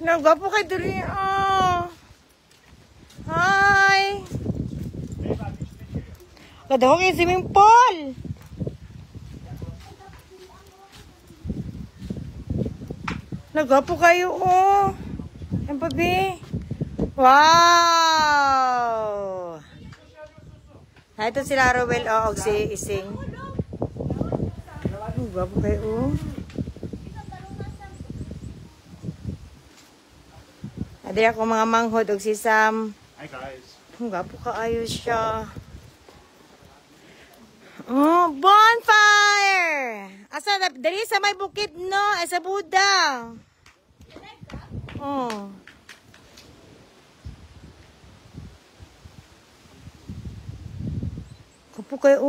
Nagwapo kay diri. Hi. Kadahong yung swimming pool. Nagwapo kayo, Yan pa, be. Wow. Ito sila Rowel, og si Ising. Nagwapo kayo, Adi ako mga manghod og si Sam. Hi guys. Gwapo kaayo siya. Oh, bonfire! Asa dali sa may bukid no, ay sa Buda. Oh. Gwapo kayo,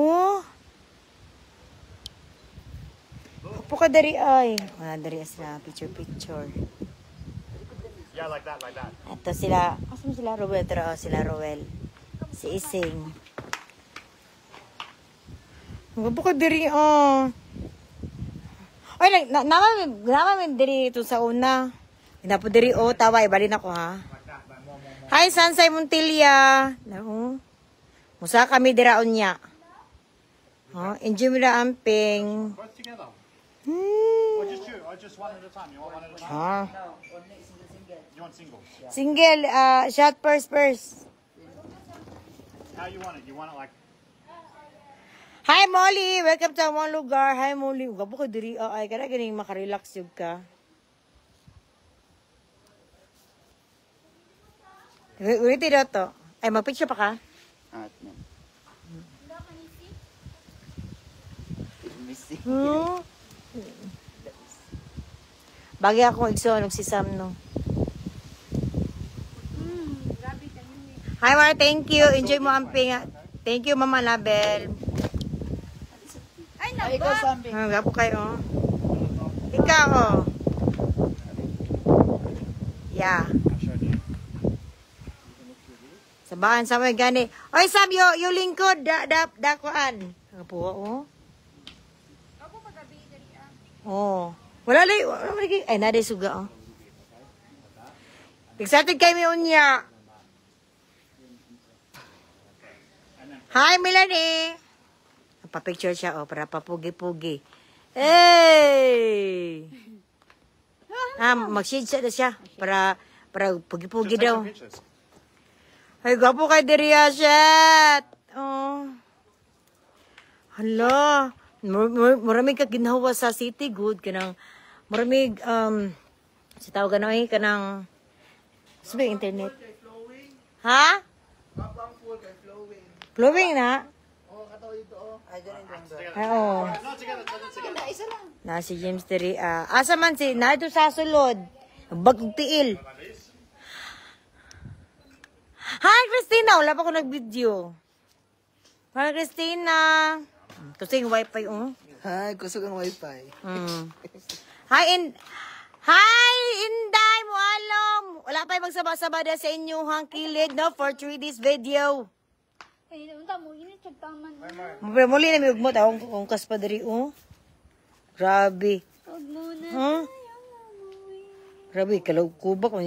Gwapo ka dari ay. Wala dari sa picture. Yeah, like that. Ito sila, asan sila Rowel? Tara, sila Rowel. Si Ising. Gwapo ka diri, Ay, naman diri ito sa una. Hindi po diri, taway. Balin ako, ha? Hi, Sansay Montilla. Musa kami diraon niya. Enjoy mo na amping. Both together. Or just you? Or just one at a time? You want one at a time? No, only single. You want singles? Single, shot first. How you want it? You want it like... Hi, Molly! Welcome to among lugar. Hi, Molly. Gabo ka diri. Ay, kada ganing makarelax yun ka. Ulitin na to. Ay, mag-picture pa ka? Bagay akong igsoon si Sam, no? Hi, Mar. Thank you. Enjoy mo ang pinga. Thank you, Mama Label. Ay, ikaw sambi. Gapo kayo. Ikaw, Yeah. Sabahan sa may gani. Oy, Sam, yung lingkod. Dakuan. Gapo, Ako pagabi dali Wala lagi. Ay, naday suga, Excited kami unya. Hi, Melanie. Pa-picture siya, para papugi-pugi. Hey! Mag-shade siya para pugi-pugi Just take daw. some pictures. Ay, gwapo kay Diriya, shit! Hala. Maraming ka ginawa sa city, good. Maraming, sa tawag kanang, sabi, internet. Ha? Flowing na? Ay, oo. No, together. Isa lang. Na si James Terry. Asa man si, na ito sa sulod. Bagong tiil. Hi, Christina. Wala pa ko nag-video. Hi, Christina. Kasi yung wifi, Hi, kusog ang wifi. Hi, Inday mo alam. Wala pa yung magsaba-sabada sa inyong kilid, no? For 3 days video. Ay, unta mo ini check taman. Muli na may ugmot. Ang kaspadari, Grabe. Wag muna. Grabe, kalaw kubak.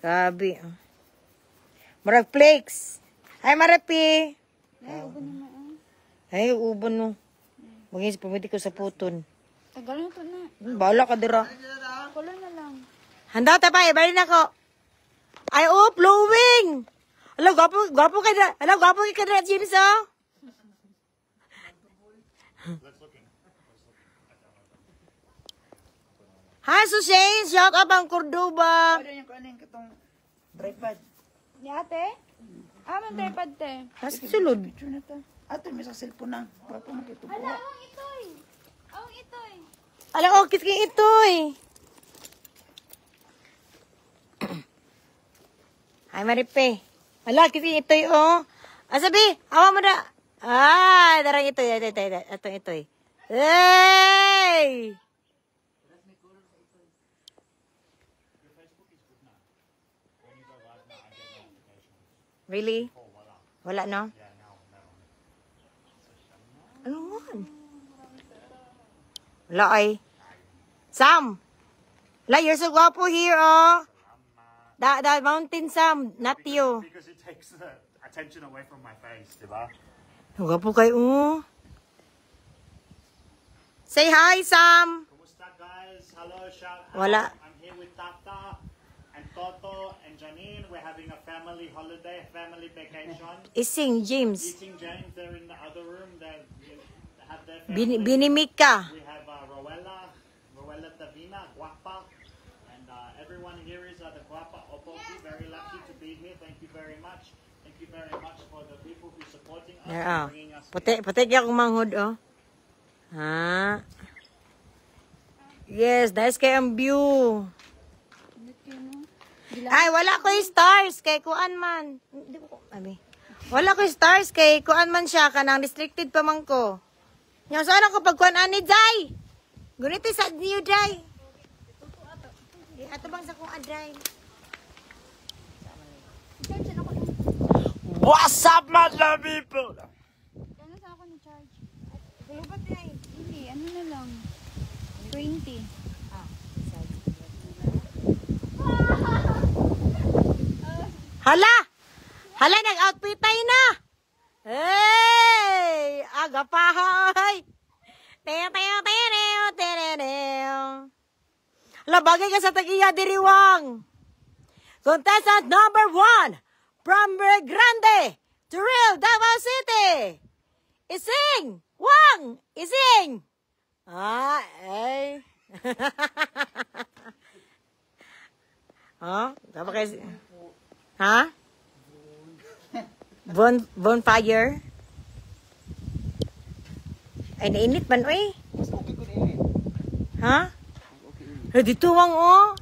Grabe. Marag flakes. Hi, Marapi. Ay, uban no. Maging pumiti ko sa puton. Tagal na to na. Bala ka dira. Kulo na lang. Handa ta pa, ibalin ako. Ay, blowing. Ala, gwapo ka na. Ala, gwapo ka na, James, Hi, Susain. Shout out ang Cordoba. Ano yung kanin katong tripod? Ni ate? Ang tripod te. Kasi sulod. Picture na to. Ato, may sa cellphone na. Para pa makitubo. Ala, ang itoy. Ang itoy. Ala, kit kay ito Hi, Maripe. Ala, kit kay ito Asabi, awa mo na. Darang ito. Atong ito Hey! Really? Wala, no? Wala ay. Sam! La, you're so guapo here, oh. The mountain, Sam, not you. Because it takes the attention away from my face, diba? Ang guwapo kayo, oh. Say hi, Sam. Kumusta guys? Hello, shout out. Wala. I'm here with Tata and Toto and Janine. We're having a family holiday, family vacation. Ising, James. Eating James, they're in the other room. They have their family. Binimik ka. We have Rowella Davina, Guapa, and everyone here is the Guapa Opoki. Very lucky to be here. Thank you very much. Thank you very much for the people who are supporting us There, and oh. bringing us Puti kaya akong manghod, oh. Ha? Yes, nice kay ang view. Ay, wala ko yung stars kay kuan man. Hindi ko, abi. Wala ko yung stars kay kuan man siya kanang restricted pa man ko. Nya saan ako pag kuan ani Jai? Gunito sa niyo Jai. Ato bang sa kong adray? What's up, my love people? Ano sa ako ni charge? Kulubat Jai. Hindi, ano na lang. 20. Hala! Hala, nag-outfit tayo na! Hey! Agapahay! Teo, teo, teo, teo, teo. Hala, bagay ka sa tagiya, diriwang! Contestant number 1 from Rio Grande, Turil, Davao City! Ising! Wang! Ising! Ah, eh. Oh, dapat kasi... Ha? Bonfire? Ay, nainit man, oy. Mas okay ko din. Ha? Dito wang, oh.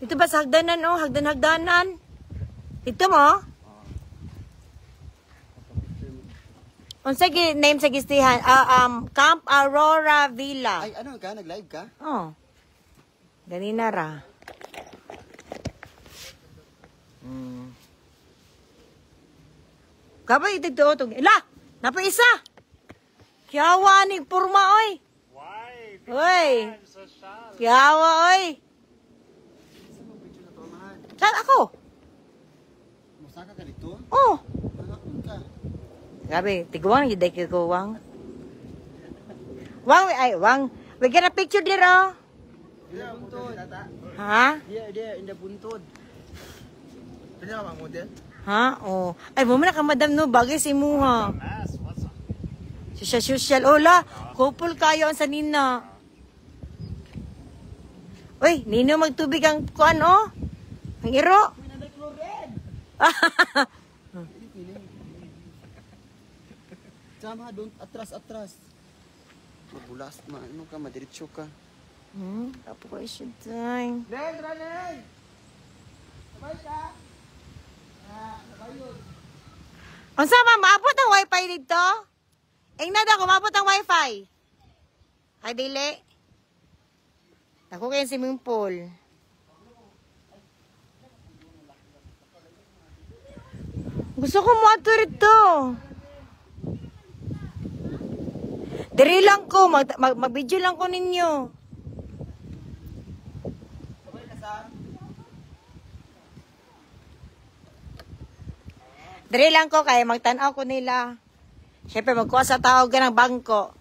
Dito ba sa hagdanan, oh. Hagdanan. Dito mo? Unsa gi name sa gistihan? Camp Aurora Villa. Ay, ano ka? Nag-live ka? Oh. Ganina ra. Kabay ito to. La! Napa isa! Kiyawa ni purma, oy. Why? Oy. So shy. Kiyawa, oy. Saan ako? Musaka ka dito? Oh. Nakakun ka. Grabe, tiguang, hindi ko wang. Wang. We get a picture there, oh. Dia buntod. Ha? Dia in the buntod. Pwede ka bang model? Ha? Oh. Ay, mo na ka, madam, no? Bagay si Muha. Yes, what's up? Social. Ola, couple kayo ang sanina. Uy, nino magtubig ang kuan, oh. Ang iro. Sama, doon, atras. Mabulas, ano ka, madiretso ka. Tapo ko siya dyan. Len! Sabay ka! Sabay yun. Ang sama, maabot ang wifi dito? Ingnan ako, maabot ang wifi. Ay, dili. Ako kayo swimming pool. Gusto ko mo ato rito. Diri lang ko, mag-video lang ko ninyo. Sabay ka sa... Diri lang ko, kaya magtanaw ko nila. Siyempre, magkuha sa tao ka ng bangko.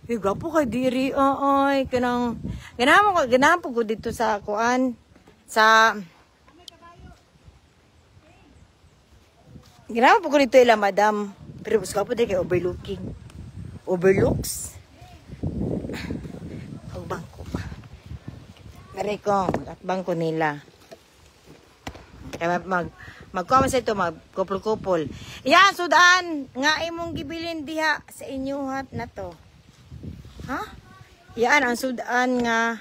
Eh, gapo kay diri, ay, kanang... Ganahan po ko dito sa kuan. Ganahan po ko dito ila, madam. Pero mas gapo diri kay overlooking. Overlooks. Ang bangko. Dari ko, at bangko nila. Kaya magkuha sa ito, magkupol-kupol. Yan, sudan, nga imong gibilin diha sa inyuhat na to. Ha? Yan, ang sudan nga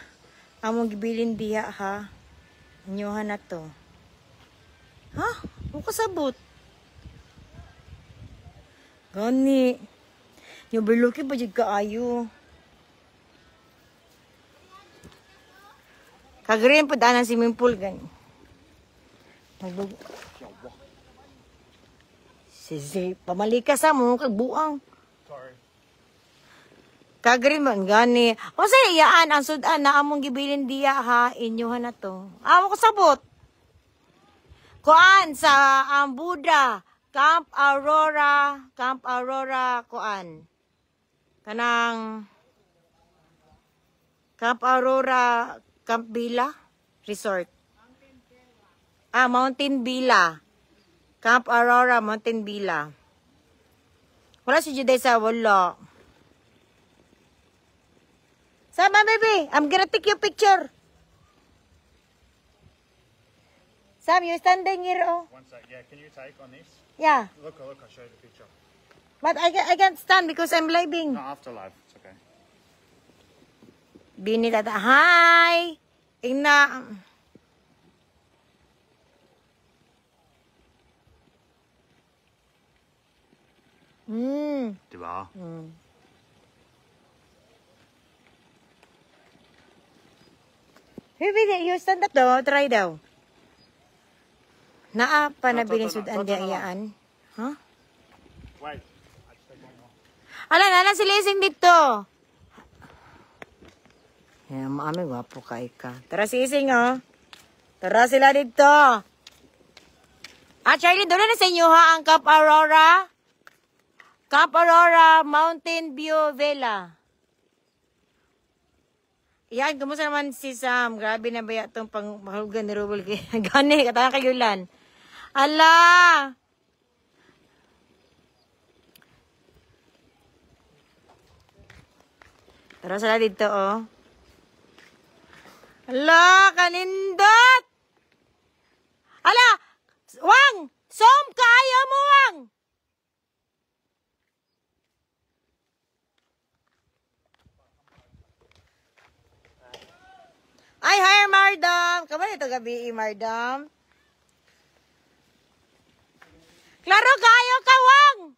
among gibilin diha, ha? Inyuhan na to. Ha? Huwag kasabot. Gani. Yung berluki pa dyan kaayo. Kagarin po daan ang swimming pool, gani. Sisi, pamalika sa mo, kagbuang. Sorry. Kagrin man gani. O sa iyaan ang sudan na among gibilin diya ha inyuhan na to. Amo ko sabot. Kuan sa Buddha, Camp Aurora kuan. Kanang Camp Aurora Camp Villa Resort. Mountain Villa. Camp Aurora Mountain Villa. Wala si Juday sa wala. Sama, baby. I'm gonna take your picture. Sam, you're standing here, oh. One sec. Yeah, can you take on this? Yeah. Look, I'll show you the picture. But I can't stand because I'm living. No, after live. It's okay. Bini tata. Hi! Ina. Diba? Baby, you stand up daw. Try daw. Naa pa na No, binisudaan no, diya no. iyaan. Huh? Wait. I just take one more. Ala, nana si Lizing dito. Yan, maami, wapo ka ika. Tara si Ising, oh. Tara sila dito. Charlie, doon na sa inyo, ha, ang Camp Aurora. Camp Aurora Mountain View Villa. Yan, kumusta naman si Sam? Grabe na ba itong pangmahulugan ni Rubel? Gani, katanga kayulan. Ala! Tara sila dito, oh. Ala, kanindot! Ala! Wang! Som, kaya mo, Wang! Ay, hi, Mardam! Kaman ito gabi, Mardam? Klaro kayo ka, Wang!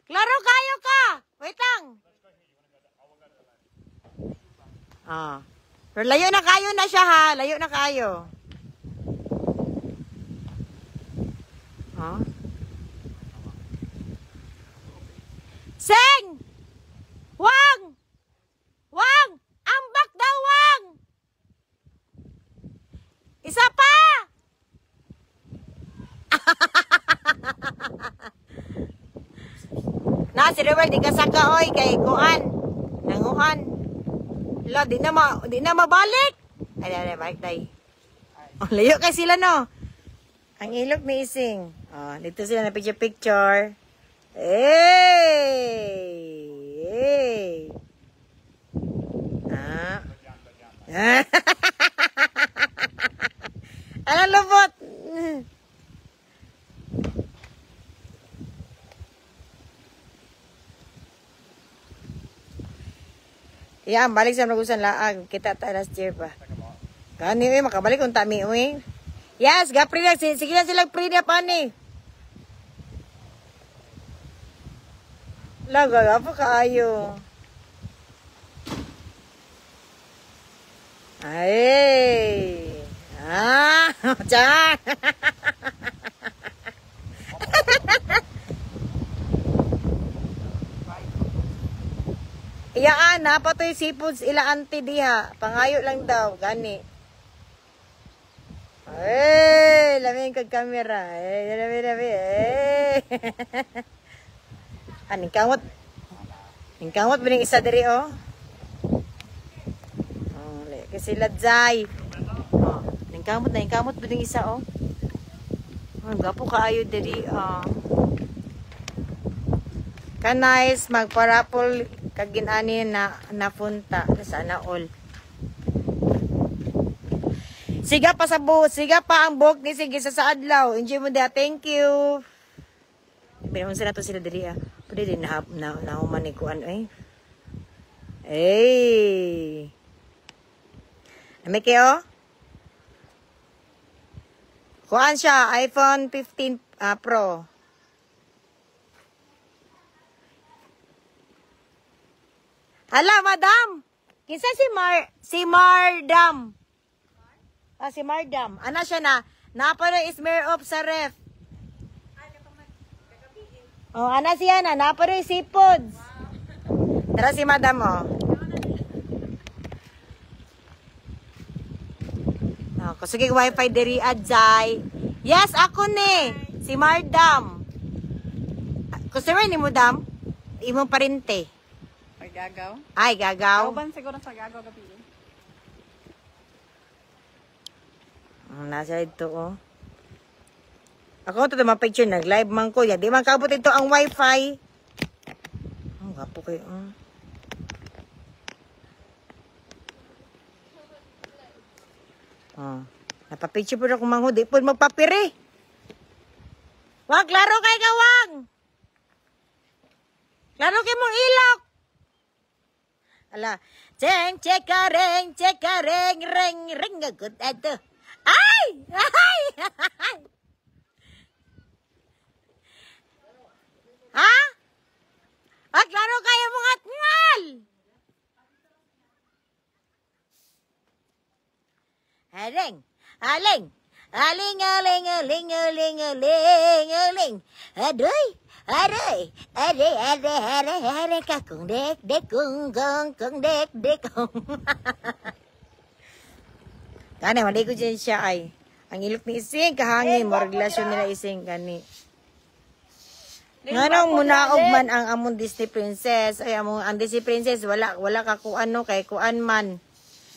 Klaro kayo ka! Wait lang! Pero layo na kayo na siya, ha? Layo na kayo. Sing! Wang! Wang! Ambak daw, Wang! Isa pa! Na, si River, di ka saka, oy, kay Kuan. Nanguhan. Lo, di na mabalik. Ay, balik tayo. Oh, layo kay sila, no? Ang ilog ni Ising. Oh, dito sila na picture. Hey! Alam lubot. Yan, balik sa nagusan laag. Kita tayo last year pa. Kani, makabalik kung tami, uy. Yes, gapri na. Sige na silang pre na pa ni. Laga, apa kaayo. Ay. Chan. Iyaan, napatoy seafoods ila auntie diha. Pangayo lang daw, gani. Ay, lamin kag camera. Ay, lamin. Aning kamot. Ning kamot bining isa diri, oh. Oh, kasi ladzay. Oh, ning kamot bining isa, oh. Oh, gapo kaayo diri, oh. Kanais magparapol kaginani na napunta sana all. Siga pa ang buhok ni sige sa adlaw. Enjoy mo da. Thank you. Binamon sila to sila diri, ah. Pwede din na humani ko ano, eh. Hey. Nami kayo? Kuan siya, iPhone 15 Pro. Hala, madam. Kinsa si Mardam. Si Mardam. Ana siya na. Naparo smear up sa ref. Oh, ana siya na. Naparo seafoods. Tara si madam, oh. Ako, sige, wifi diri adzay. Yes, ako ni. Si Mardam. Customer ni mo, dam? Imong parente. Ay, gagaw. Ay, gagaw. Kauban siguro sa gagaw gabi. Nasa ito, oh. Ako, ito naman picture. Nag-live man ko. Di man kabot ito ang wifi. Ang gapo kayo, Oh. Napapicture po na kung manghod. Di po magpapiri. Wag, klaro kay kawang. Klaro kay mong ilok. Ala. Chekareng, ring, ring. Agad ato. Ay! Ay! Ha? Wag, klaro kayo mga ngal. Aling, aling, aling, aling, aling, aling, aling, aling. Adoy, adoy, adoy, adoy, adoy, adoy, kakung dek, dekung, kung dek, dekung. Kani, mali ko dyan siya ay. Ang ilok ni Ising, kahangin, mo relasyon nila Ising, kani. Nga nang munaog man ang among Disney Princess. Ay, ang Disney Princess, wala ka kuan no, kay kuan man.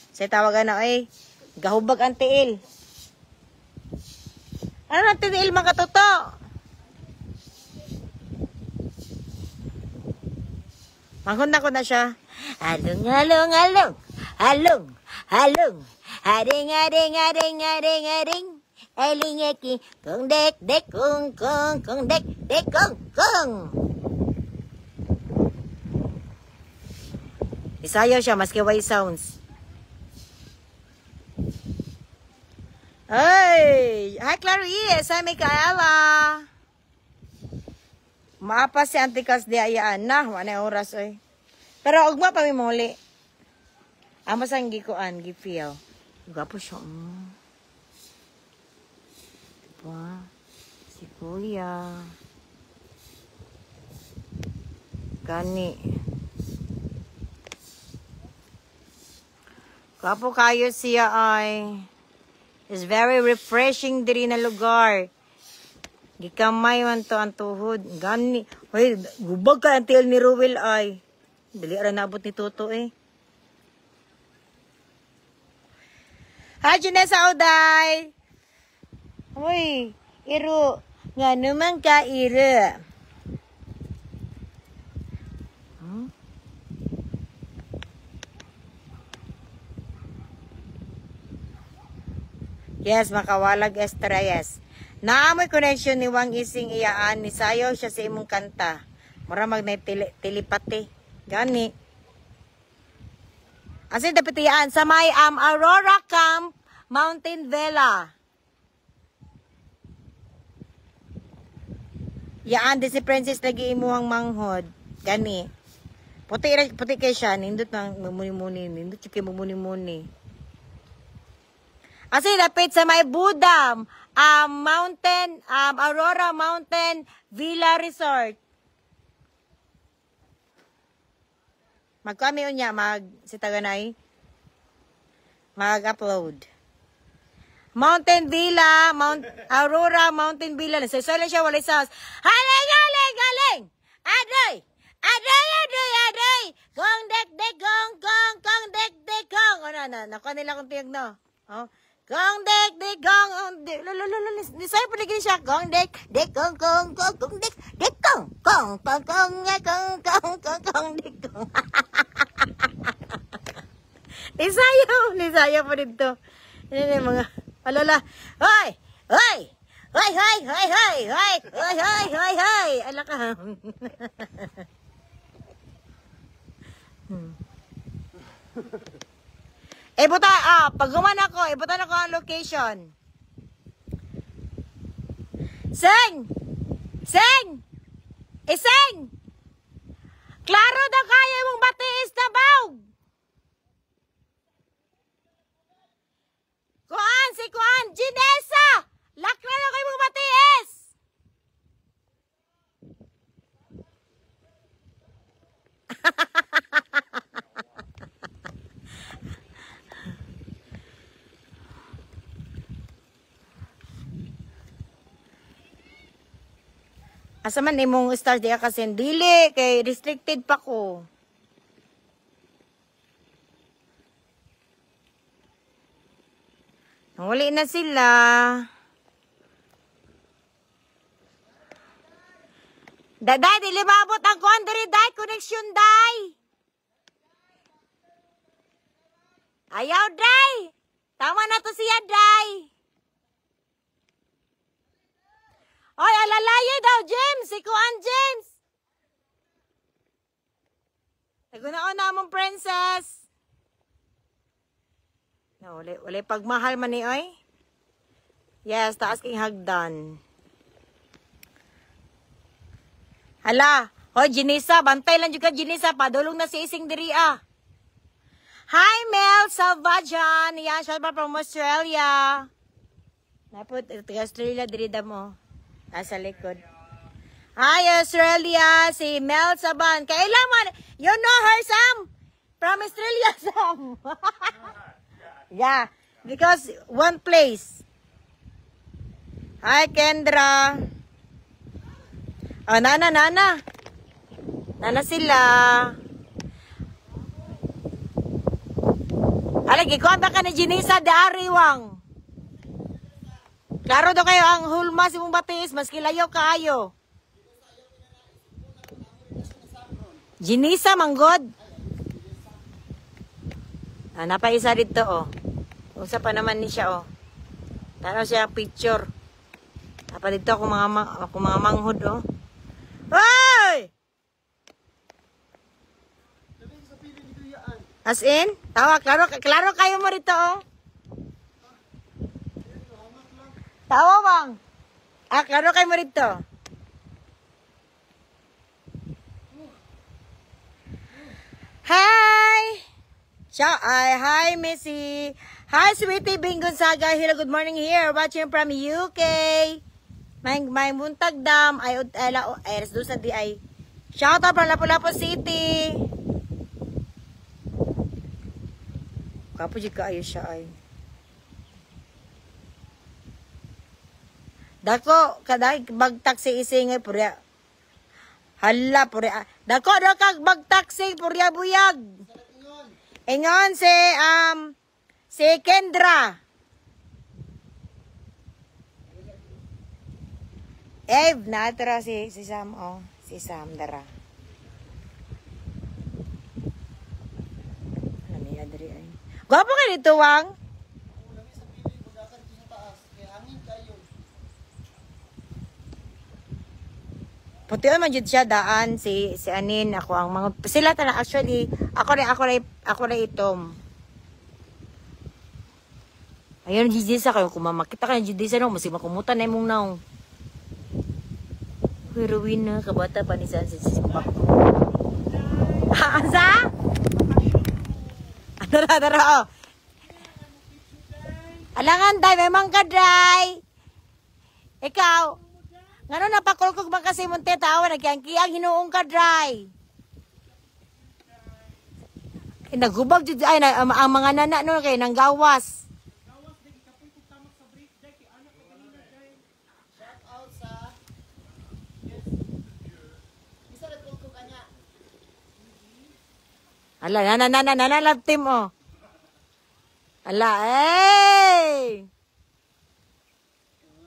Say tawagan na, ay. Gahubag ang tiil. Ano ang tiil mga katuto? Manghunda ko na siya. Halong, halong, halong. Halong, halong. Haring, haring, haring, haring, haring. Aling aki. Kung dek, dek, kung dek, dek, kung. Isayaw siya, maski way sounds. Ay! Hi, Clarice! Hi, Micaela! Maapa si Auntie Cas di ayaan na. Wala na oras, oy. Pero, ugma pa mi muli. Amo sang gikuan, gifeel. Gapo siya. Diba? Si Kuya. Gani. Gapo kayo siya ay. It's very refreshing diri na lugar. Gikamay man to ang tuhod. Gani. Hoy, gubag ka ang tiil ni Ruel ay. Dali ara naabot ni Toto eh. Hi, Janessa Oday. Hoy, Iro. Nga naman ka, Iro. Yes, makawalag Estrellas. Naamoy connection ni Wang Ising iyaan ni sayo siya sa imong kanta. Mura mag na telepati. Gani. Asi dapat iyaan sa may Aurora Camp, Mountain Villa. Yaan di si Princess lagi imuhang manghod. Gani. Puti kay siya nindot nang mumuni-muni, nindot kay mumuni-muni. Kasi lapit sa may Budam, Aurora Mountain Villa Resort. Magkami unya, si Taganay, mag-upload. Mountain Villa, Aurora Mountain Villa. Nasasala siya, walay sas. Haling, haling, haling! Aday! Aday, aday, aday! Gong, dek, dek, gong, dek, dek, gong. O na, nakuha nila kong tiyag, no? Oh. Gong, dek, dek, gong, nisay pa naging siya. Gong, dek, dek, gong, dek, dek, gong, dek, gong. Nisayaw pa dito. Yan yung mga, alala, hoy, hoy, hoy, hoy, hoy, hoy, hoy, hoy, hoy, hoy, hoy, ala ka. Pagguman ako, ibutan ako ang location. Sing! Sing! Ising! Klaro na kaya mong batiis na baw! Kuan, Ginesa! Lakra na kayo mong batiis! Asa man imong stars di ka kasi dili kay restricted pa ko. Nanguli na sila. Daday, dili maabot ang kuan diri, day. Connection, day. Ayaw, day. Tama na to siya, day. Oy, alalayo daw, James. Ikuan, James. Nagunaon na mong princess. No, wala pagmahal man ni, oy. Yes, taas king hagdan. Hala, hoy, Jinisa, bantay lang juga, Jinisa. Padulong na si Ising diri, ah. Hi, Mel Salvajan. Yan, siya pa from Australia. Napot, Australia, diri mo. Nasa likod. Hi, Australia. Si Mel Saban. Kailan man, you know her, Sam? From Australia, Sam. Yeah, because one place. Hi, Kendra. Oh, nana. Nana sila. Alagi, konta ka ni Jinisa Dariwang. Klaro do kayo ang hulma si mong batis, mas kilayo kaayo. Jinisa, manggod. Ah, napaisa dito, oh. Usa pa naman ni siya, oh. Tanaw siya picture. Napa dito ako mga manghod, oh. Hoy! As in? Tawa, klaro kayo mo rito, oh. Tawa, bang. Ah, klaro kayo mo rito. Hi! Hi, Missy. Hi, sweetie Bing Gonzaga. Hello, good morning here. Watching from UK. May muntag dam. Ay doon sa di ay. Shout out from Lapu-Lapu City. Kapo di ka ayo siya ay. Dako, kaday bag-taxi isingay purya. Hala, purya. Dako, kag bag-taxi purya buyag. Ingon si Kendra. Natara si Sam, oh. Si Sam, dara. Ano niya, diri ay. Gwapo ka dito, Wang. Puti man jud siya daan si Anin ako ang mga sila tala actually ako na itom. Ayun jud sa kayo kung makita ka jud sa no masig makumutan na imong naong. Heroin na kabata pa ni sa sipak. Asa? Dara oh. Alangan day may mangka day. Ikaw ngano napakulkog man kasi mong tetawa, nagkiyang-kiyang hinuong ka dry. Nagubag dyan, ay, ang mga nana no, kay nang gawas. Shout out sa isa na kulko kanya. Ala, nana, team, oh. Ala, hey!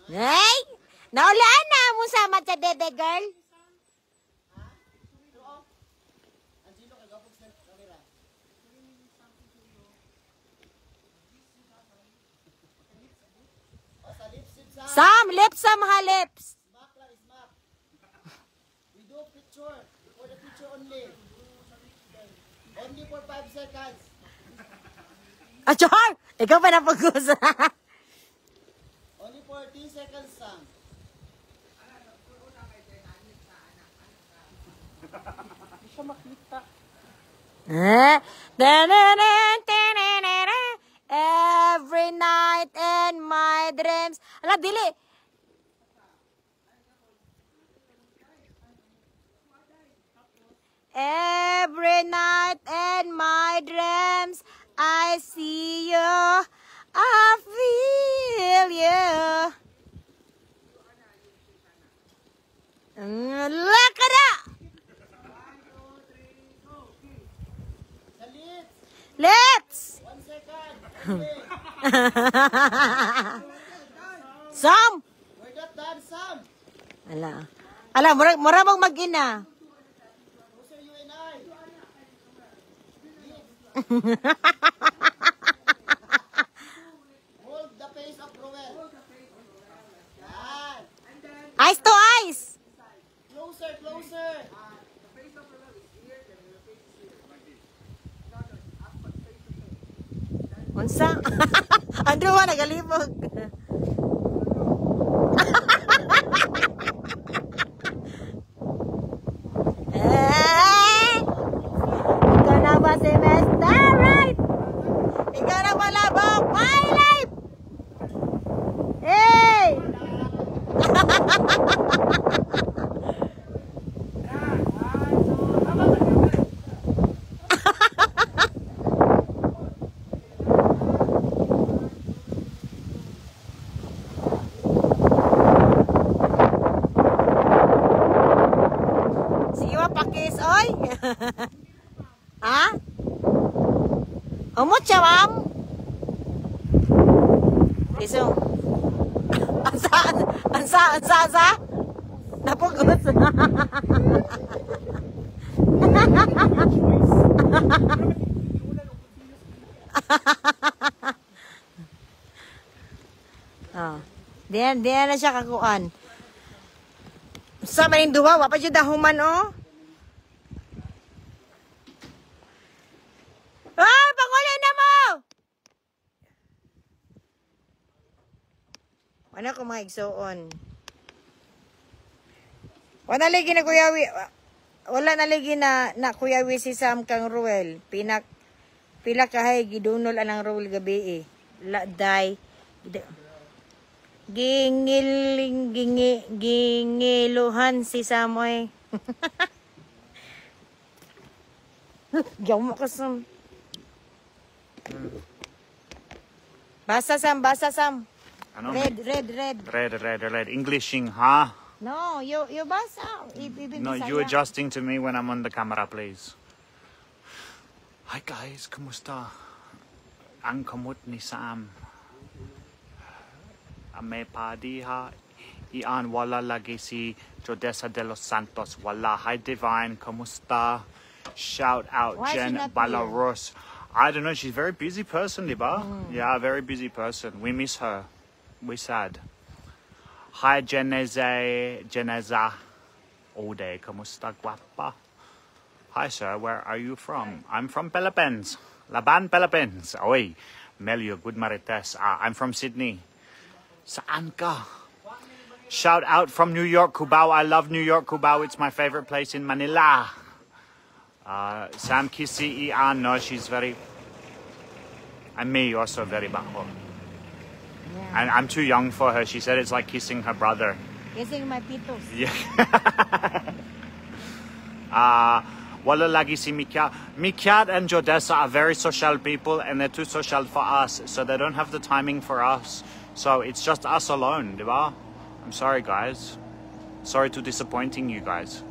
Hey! Naulaan na mo sama sa bebe girl. Sam, lips, ha, lips. We do picture for the picture only. Only for 5 seconds. Char! Ikaw pa napag-usa. Only for 10 seconds, Sam. Hindi siya makita. Every night in my dreams. Ala, dili. Every night in my dreams, I see you, I feel you. Lakada! Salit. Let's! 1 second. Only. Sam! We're not done, Sam. Ala, mura bang mag-ina. Closer you and I. Hold the pace of Roel. Yan. Eyes to eyes! Closer, closer. Unsa? Andrew, nagalibog. Ikaw na ba si Mr. Right? Ikaw na ba labang my life? Hey! Sige ba, pakis, oy? Ha? Umot siya, ma'am? Isong. Ansa? Napugot. Oh. Diyan na siya kakuan. Sa maning duwa, wapa dyan dahuman, oh. Ah, pangulin na mo! Ano ko mga igsoon? Wala naligi na kuyawi. Wala naligi na kuyawi si Sam kang Ruel. Pila kahay gidunol anang Ruel gabi eh. Day. Gingiluhan si Samoy. Gaw mo ka Sam. Basa Sam. Ano? Red. Englishing, huh? No, you basa. No, you adjusting to me when I'm on the camera, please. Hi guys, kumusta? Ang kamot ni Sam. Ame padiha. Ian wala lagi si Jodessa de los Santos. Wala. Hi Divine, kumusta? Shout out Why is she Jen not Balarus. I don't know, she's a very busy person, diba? Yeah, very busy person. We miss her. We're sad. Hi Geneza Ode, kamusta guapa? Hi sir, where are you from? I'm from Philippines. Laban, Philippines. Oy, Melio, good marites. I'm from Sydney. Saan ka? Shout out from New York, Cubao. I love New York, Cubao. It's my favorite place in Manila. Sam Kisi Ian, no, she's very... And me also very bajo. Yeah. And I'm too young for her. She said it's like kissing her brother. Kissing my pitos. Yeah. Wala lagi si Mikyat. Mikyat and Jodessa are very social people and they're too social for us. So they don't have the timing for us. So it's just us alone, diba? I'm sorry, guys. Sorry to disappointing you guys.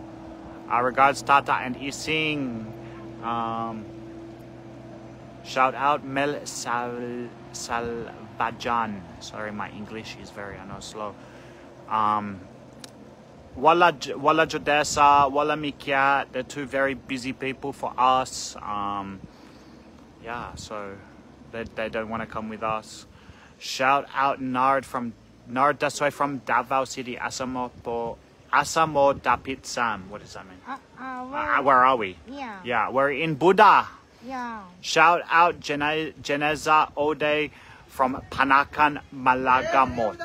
Regards Tata and Ising. Shout out Mel Salvajan. Sorry, my English is very, I know, slow. Wala Jodessa, Wala Mikyat. They're two very busy people for us. Yeah, so they don't want to come with us. Shout out Nard Dasoy from Davao City, Asamo Dapit Sam. What does that mean? Where are we? Yeah. Yeah, we're in Buddha. Yeah. Shout out Geneza Ode from Panakan, Malagamot.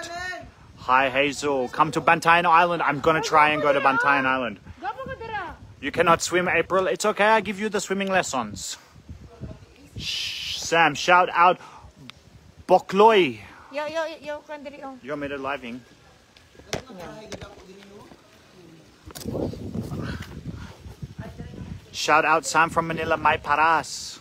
Hi Hazel, come to Bantayan Island. I'm gonna try and go to Bantayan Island. You cannot swim, April. It's okay, I give you the swimming lessons. Sam, shout out Bokloy. Yo, kandiri oh. You're made it living. Shout out Sam from Manila, my paras.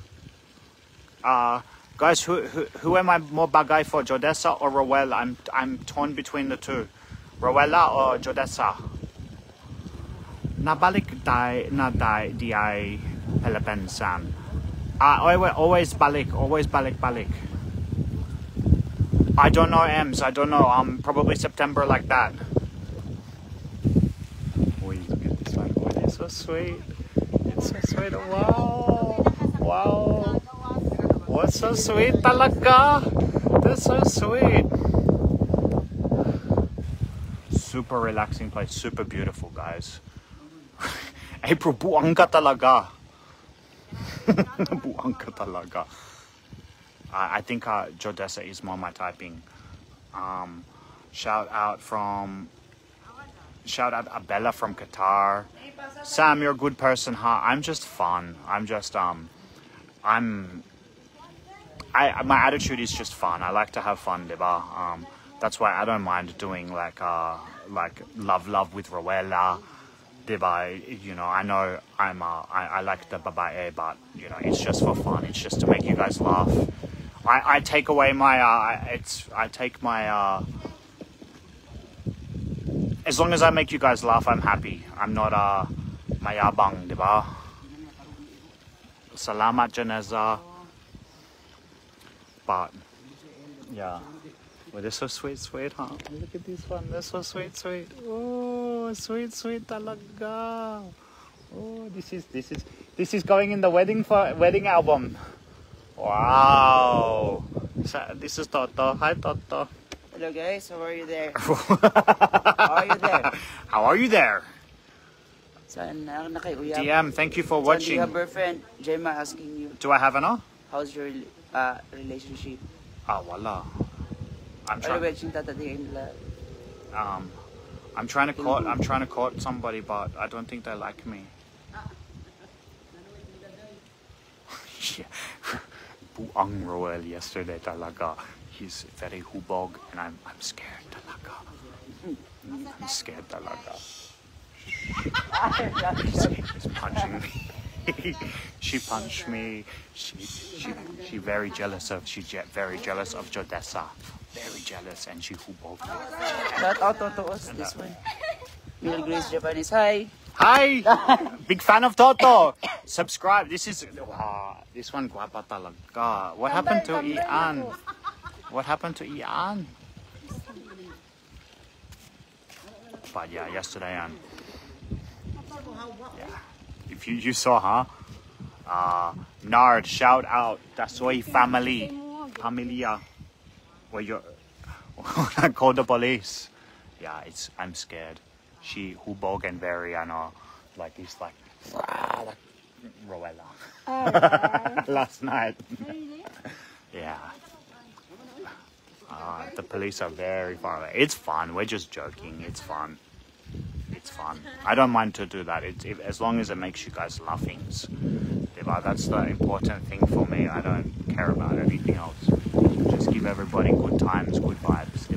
Guys, who am I more bagay for, Jodessa or Rowella? I'm torn between the two. Rowella or Jodessa? nabalik na di ay Philippines Sam. Always balik. I don't know, Ems. I don't know. Probably September like that. Oh, look at this one. Oh, it's so sweet. It's so sweet. Wow. Wow. What's so sweet talaga? That's so sweet. Super relaxing place. Super beautiful, guys. April, buang ka talaga. Buang ka talaga. I think Jodessa is more my typing. Shout out Abella from Qatar. Sam, you're a good person, huh? I'm just fun. My attitude is just fun. I like to have fun, diba? That's why I don't mind doing like love with Rowella. You know, I know I like the babae, but you know, it's just for fun. It's just to make you guys laugh. I take away my as long as I make you guys laugh, I'm happy. I'm not mayabang, diba? Salamat Janeza. But yeah. Well, they're so sweet, huh? Look at this one. They're so sweet. Oh, sweet talaga. Oh, this is going in the wedding album. Wow. This is Toto. Hi, Toto. Hello guys, how are you there? How are you there? Saan na kayo? DM, thank you for Do you watching. have a friend? Jema asking you, Do I have an? how's your relationship? Wala. I'm Are you trying. watching tatatiin nila? I'm trying to court somebody, but I don't think they like me. Yeah. Buang Roel yesterday talaga. He's very hubog, and I'm scared talaga. I'm scared talaga. He's punching me. She punched me. She very jealous of Jodessa. Very jealous, and she hubog. Shout out to us, this one. Neil Grace Japanese, hi! Hi! Big fan of Toto! Subscribe. This one guapa talaga. What happened to Ian? What happened to Ian? But yeah, yesterday yeah. If you saw, huh? Nard, shout out. Dasoy family. Familia. Well, I called the police. Yeah, I'm scared. She hubog and very, like he's like Rowella. Last night. Yeah. The police are very far away. It's fun. We're just joking. It's fun. I don't mind to do that. As long as it makes you guys laughing. That's the important thing for me. I don't care about anything else. Just give everybody good times, good vibes.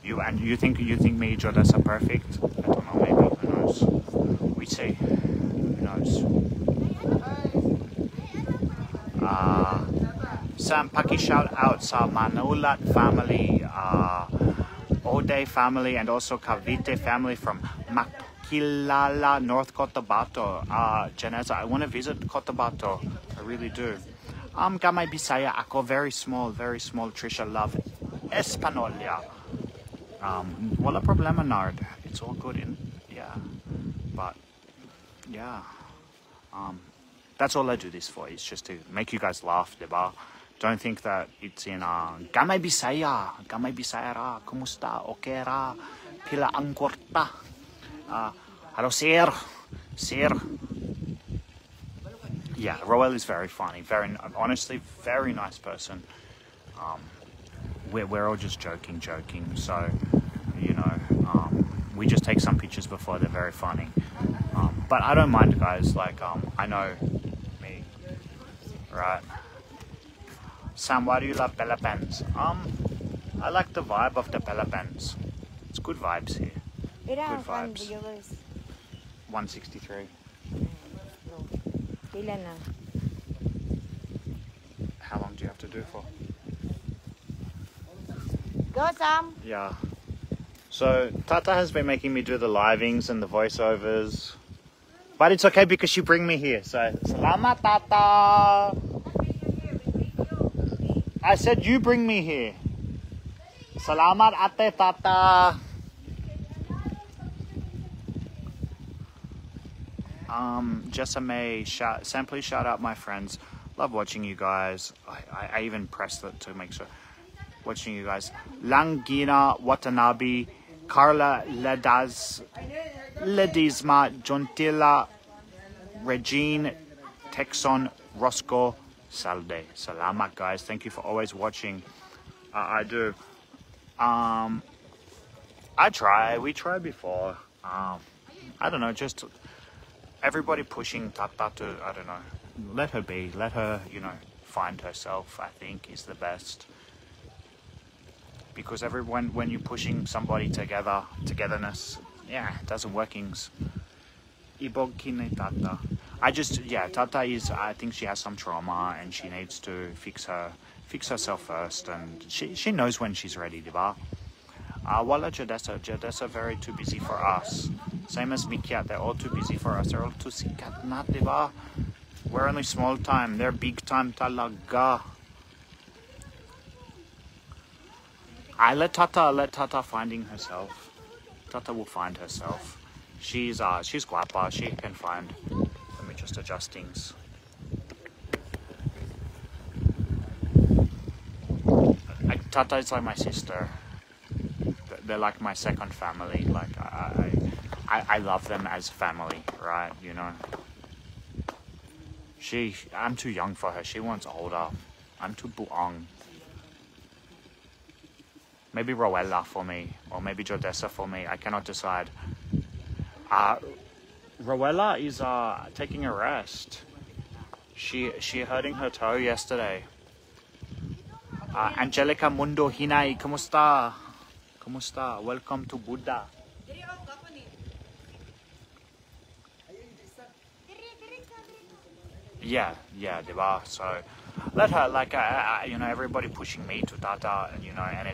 You think me, Jodessa, perfect? I don't know. Maybe. Who knows? We see. Who knows? Sam Paki shout out sa Manulat family, Ode family, and also Cavite family from Makilala, North Cotabato. Janessa, I want to visit Cotabato. I really do. Gamay Bisaya ako, very small, Trisha love Espanolia. Wala problema, Nard. It's all good but yeah. That's all I do this for. It's just to make you guys laugh, diba? Don't think that it's in Gamay Bisaya ra, kumusta, okay ra, pila ang kwarta. Hello, sir. Yeah, Roel is very funny, honestly, very nice person. We're all just joking. So, you know, we just take some pictures before. They're very funny. But I don't mind, guys. Like, I know me, right? Sam, why do you love Philippines? I like the vibe of the Philippines. It's good vibes here. Good vibes. 163. Pila na. How long do you have to do for? Go, Sam. Yeah. So Tata has been making me do the livings and the voiceovers. But it's okay because you bring me here. So, salamat Tata. I said you bring me here. Salamat ate Tata. Jessame, simply shout out my friends. Love watching you guys. I even pressed it to make sure. Watching you guys. Langina Watanabe, Carla Ledisma, Jontila, Regine, Texon, Roscoe, Salde. Salamat guys. Thank you for always watching. I do. We tried before. I don't know, just everybody pushing Tata to, I don't know, let her be, let her, you know, find herself, I think is the best. Because everyone, when you're pushing somebody together, togetherness, yeah, it doesn't workings. Ibog kine Tata. Tata is, I think she has some trauma and she needs to fix herself first, and she knows when she's ready, diba? Wala Jadessa very too busy for us. Same as Mikyat, they're all too busy for us. They're all too sikat na, diba? We're only small time, they're big time talaga. I let Tata finding herself. Tata will find herself. She's guapa, she can find. Let me just adjust things. Tata is like my sister. They're like my second family. Like I love them as family, right? You know. I'm too young for her. She wants older. I'm too buang. Maybe Rowella for me, or maybe Jodessa for me. I cannot decide. Rowella is taking a rest. She hurting her toe yesterday. Angelica Mundo Hinay, kumusta? Kumusta? Welcome to Buddha. Yeah, diba? So let her, like, you know, everybody pushing me to Tata, and you know, and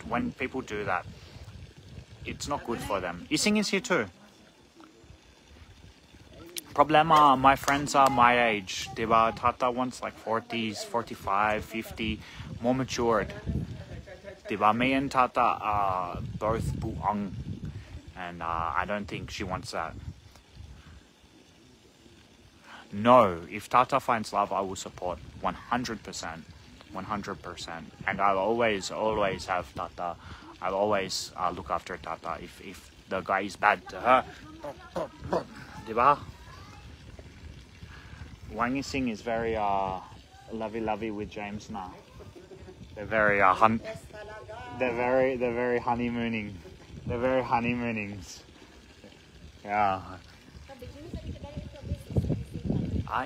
when people do that, it's not good for them. Ising is here too. Problema, my friends are my age, diba? Tata wants like 40s, 45, 50, more matured. Diba? Me and Tata are both buang, and I don't think she wants that. No, if Tata finds love, I will support 100%, 100%, and I'll always have Tata. I'll always look after Tata if the guy is bad to her. Diba? Wangi Singh is very lovey with James now. They're very they're very honeymooning. They're very honeymoonings. Yeah.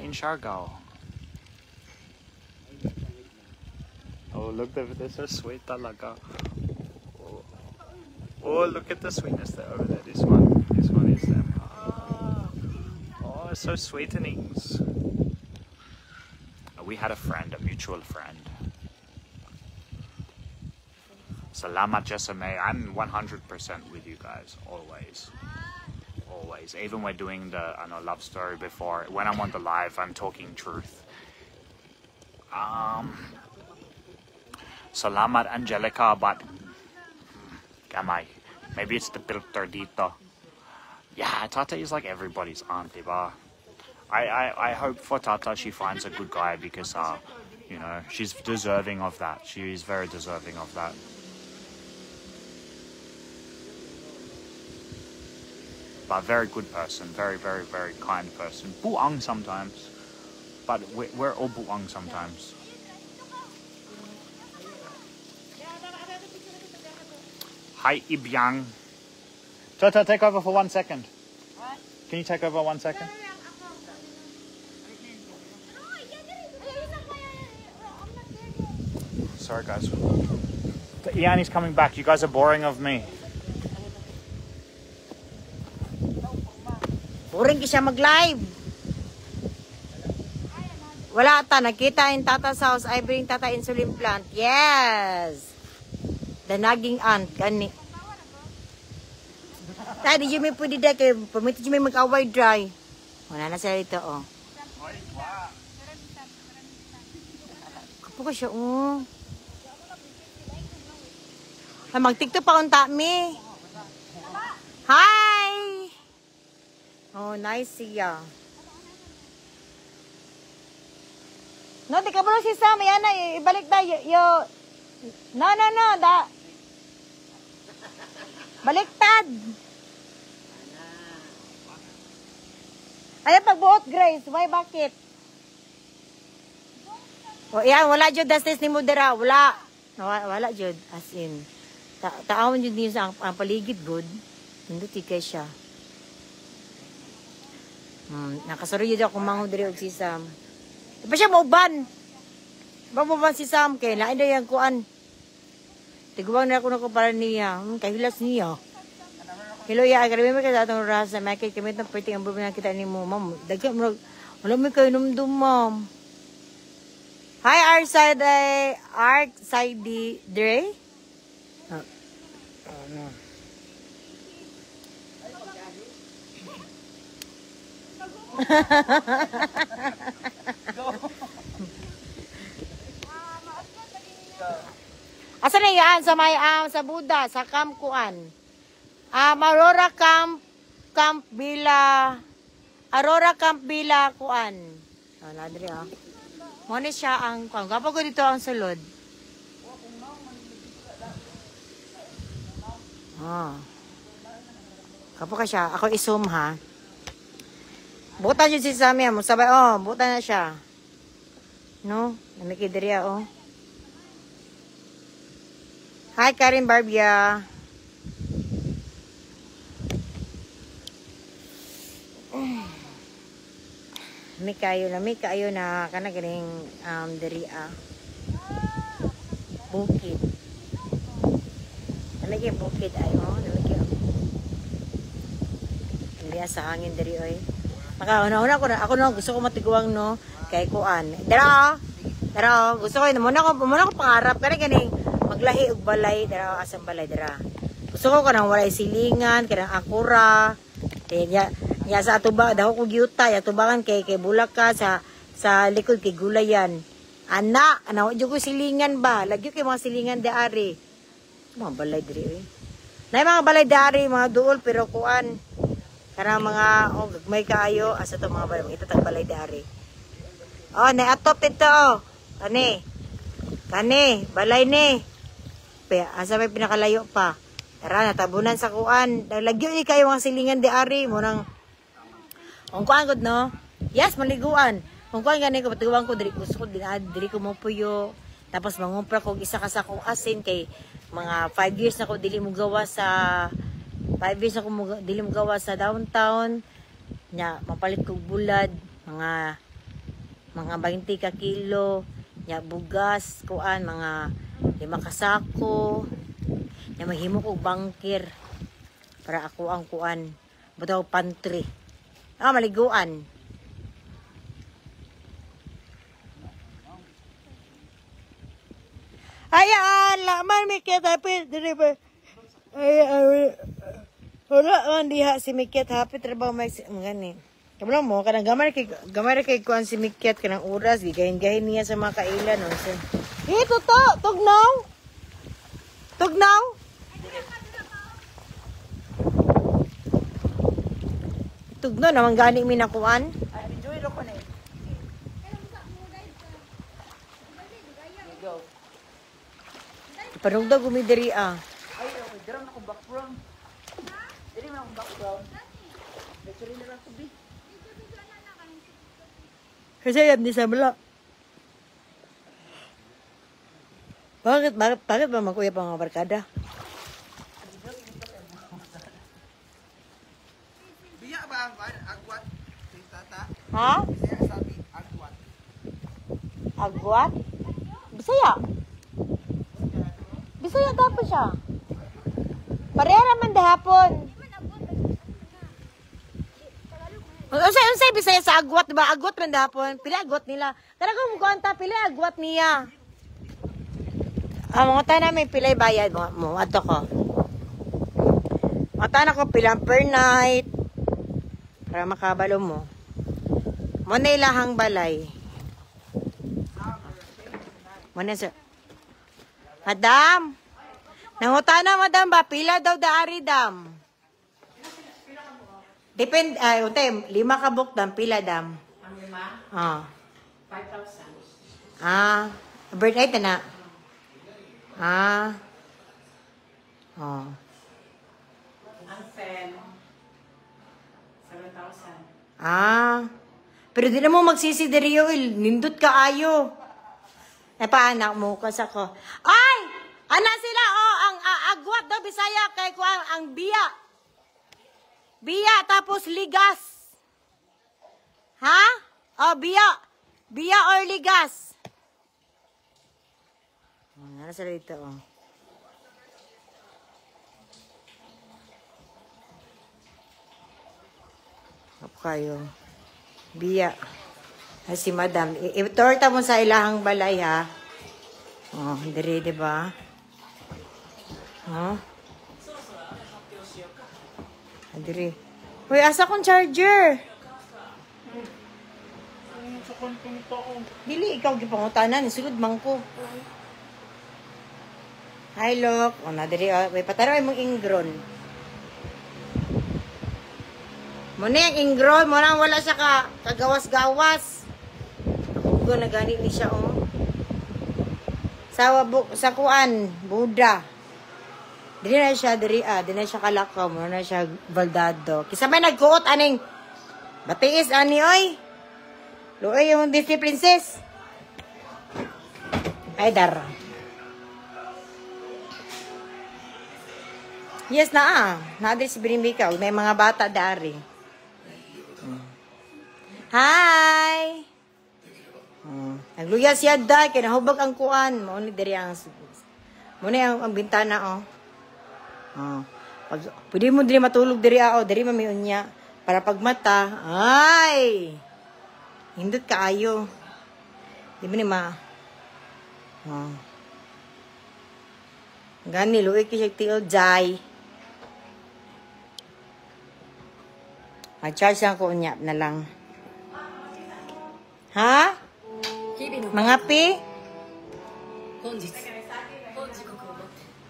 In Siargao. Oh, look, they're so sweet talaga. Oh, look at the sweetness there over there. This one is them. Oh, it's so sweetenings. We had a mutual friend. Salamat Jessame. I'm 100% with you guys, always. Always. Even we're doing the love story before. When I'm on the live, I'm talking truth. Salamat Angelica, but gamay. Maybe it's the filter dito. Yeah, Tata is like everybody's aunt, diba? I hope for Tata she finds a good guy because you know, she's deserving of that. She is very deserving of that. But very good person, very kind person. Buang sometimes, but we're all buang sometimes. Hi Ibyang. Tata, take over for 1 second. What? Can you take over 1 second? Sorry guys. Iani's coming back. You guys are boring of me. Boring ka siya mag-live. Wala ta, nakita in Tata's house, I bring Tata insulin plant. Yes! The naging aunt, gani. Tayo, di dyan may pwede dahil. Kaya permit dyan may mag-away dry. Wala na sila dito, oh. Kapo ka siya, oh. Ay, mag-tiktok pa unta mi. Hi! Oh, nice siya. No, di ka ba si Sam? Yan na, ibalik na. No. Baliktad. Ayan, pagbuot, Grace. Why, bakit? O, yan, wala dyan. Dastes ni Mudera. Wala dyan. As in. Taawon dyan din sa ang paligid, good. Hindi kay siya. Nakasaro yun ako manghudri og si Sam. Diba siya mauban? Diba mauban si Sam? Kaya lain na yung kuan. Tiguang na ako para niya. Kahilas niya. Hello, ya. Karami ka sa atong rasa. May kay kami itong perting ang bubi na kita ni mo. Ma'am, dagyan mo. Wala mo kayo numdum, ma'am. Hi, Arkside Dre. No. Asa na yan sa may sa Buda sa Camp Kuan. Aurora Camp Villa Kuan. Ladri mo ni siya ang kuan. Kapag ko dito ang sulod. Kapag ka siya, ako isum ha. Buta dyan si Sammy, mo sabay, buta na siya. No? Namikidriya, Hi, Karin Barbia. Lami kayo na kanagaling diriya. Bukid. Namikid bukid ay, namikid. Diriya sa hangin diri, oy. Makauna ako na gusto ko matiguang no kay kuan. Dara gusto ko muna ko pangarap kani ganing maglahi og balay dara asang balay dara. Gusto ko kanang walay silingan kanang akura. Ya sa atuba daw ko giyuta ya tubangan kay bulaka sa likod kay gulayan. Ana jud ko silingan ba? Lagyo kay mga silingan diari. Mga balay diri. Nay mga balay diari mga duol pero kuan karang mga gagmay kaayo asa to mga balay ito tag balay dari. Na atop ito. Kani balay ni. Asa may pinakalayo pa. Tara natabunan sa kuan. Lagyo ni kayo mga silingan diari mo nang kuan gud no. Yes, maliguan. Kung kuan gani ko patiguan ko diri gusto ko diri ko mo puyo. Tapos mangumpra ko isa ka sa kong asin kay mga 5 years na ko dili mo gawa sa 5 years ako dili mo gawa sa downtown nya mapalit kog bulad mga 20 ka kilo nya bugas kuan mga 5 ka sako nya mahimo kog bangkir para ako ang kuan butaw pantry maliguan. Ayan laman mi kita diri ba wala man diha si Mikyat hapit trabaho may ngani. Kabalo mo kanang gamay kay kuan si Mikyat kanang oras gigahin-gahin niya sa mga kailan no. Ito to, tugnaw. Tugnaw naman gani mi nakuan. Enjoy ro ko na. Parugda gumidiri Ay, dira na ko background. Kasi yan di sa bala. Bakit ba makuya pa mga barkada? Biya ba ang agwat? Tata? Ha? Biya sabi agwat. Agwat? Bisaya. Bisaya tapos siya. Pareha naman dahapon. Unsay Bisaya sa agwat, diba? Agwat man dahapon. Pila agwat nila. Kana kung mukuanta, pila agwat niya. Mga tayo namin pilay bayad mo. Ato ko. Mata na ko pilang per night. Para makabalo mo. Muna ilahang balay. Muna sir. Madam! Nangutana, madam ba? Pila daw daari, dam? Depend, untay, 5 ka book, dam. Pila, dam? Ang 5? Ah. 5,000. Ah. Birthday na. Ah. Oh. Ang fan, 7,000. Ah. Pero di na mo magsisi diri oil. Nindot ka ayo. Eh, paanak mo kas ako. Ay! Ana sila, oh, ang agwat daw, Bisaya, kay ko ang biya. Biya, tapos ligas. Ha? Oh, biya. Biya or ligas. Ano sila dito, oh. Ako kayo. Biya. Ay, si madam. Itorta mo sa ilahang balay, ha? Oh, diri, diba? Oh. Diri. Uy, asa kong charger? Dili, ikaw gipangutanan. Sulod man ko. Hi, look. O, na, diri. May pataro mong ingron. Muna yung ingron. Muna wala siya kagawas-gawas. Ako na ganit ni siya, oh. Sa kuan, Buddha. Dili na siya, diri na siya kalakaw. Muna na siya baldado. Kisa may nagkuot, aning batiis, ani, oy. Luoy yung Disney Princess. Ay, dar. Yes na, Nadiri si Binimbika. May mga bata dari. Hi! Nagluya siya da. Kinahubag ang kuan. Muna diri ang bintana, oh. Pwede mo diri matulog diri, oh. Diri mamiun niya. Para pagmata. Ay! Hindot kaayo. Di ba ni ma? Gani, luwi ki siya tiyo, jay. Mag-charge lang ko unyap na lang. Ha? Mga pi?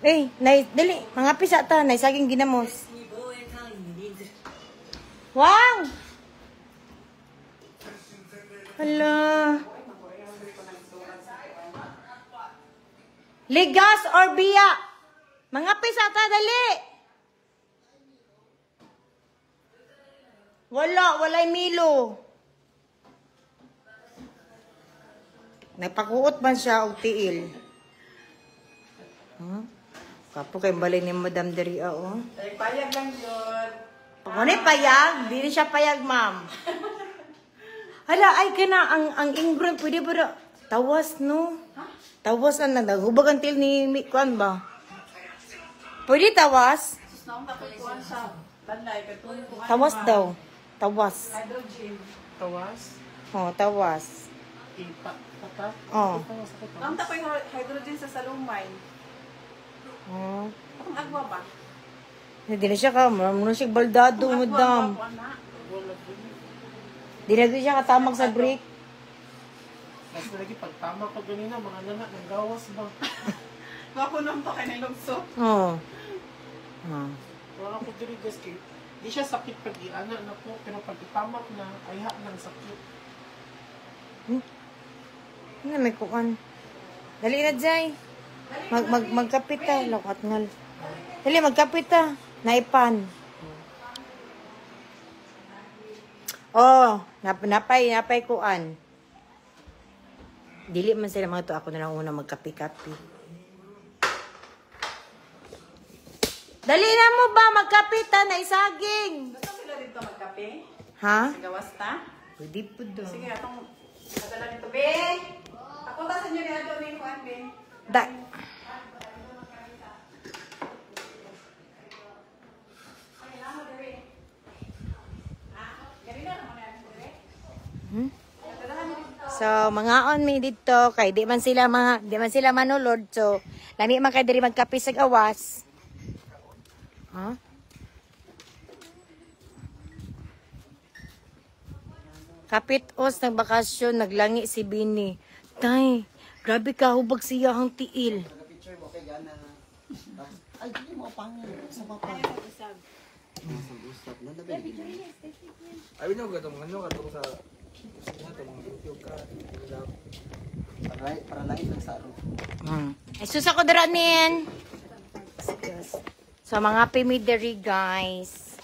Eh, dali. Mga pi sa ta. Naisaging ginamos. Wow! Hala. Ligas or biya? Mga pi sa ta, dali. Walay Milo. Nagpakuot man siya og tiil. Kapo kay balay ni Madam Daria, oh. Ay, payag lang yun. Ano payag? Di siya payag, ma'am. Hala, ay kana ang ingron pwede ba na? Tawas, no? Tawas na naghubag ang tiil ni Kuan ba? Pwede tawas? Naong kakukuhan sa banday. Katulungan Tawas daw. Tawas. hydrogen. Tawas. Oh, tawas. Pata. Oh. Naong tapoy hydrogen sa salumay. Oh. Ang agwa ba? Hindi na siya ka. Muna siya baldado, madam. Di na siya katamag sa break. Mas lagi pagtama ko ganina, mga nanak ng gawas ba? Makunom pa kay nilugso. Oh. Wala ko diri guys kay di siya sakit pag iana na po, pero pag itamak na, ayha ng sakit. Ano may kukan? Dali na, Jay. Magkapit ta. Lakat ngal. Dali, magkapit ta. Naipan. Oh, napay kuan. Dili man sila mga to. Ako na lang una magkapi-kapi. Dali na mo ba? Magkapit ta na isaging. Gusto sila dito magkape? Ha? Gawas ta? Pwede po doon. Sige, atong padala nito. Be! Ako ta sa inyo ni Adjo ni Juan, Be. Da. So, mga on me dito kay di man sila manulod. So, lami man kay diri magkape sa gawas. Ha? Kapit-os ng bakasyon, naglangi si Bini. Tay, grabe ka, hubag siya ang tiil. Picture mo kay Gana. Ay, hindi mo pangin. Sa papa. Usap-usap. Nandabay. Ay, binaw ka itong ano, katong sa mga YouTube ka. Para lain lang sa aro. Ay, sus ako daranin. So, mga pimideri, guys.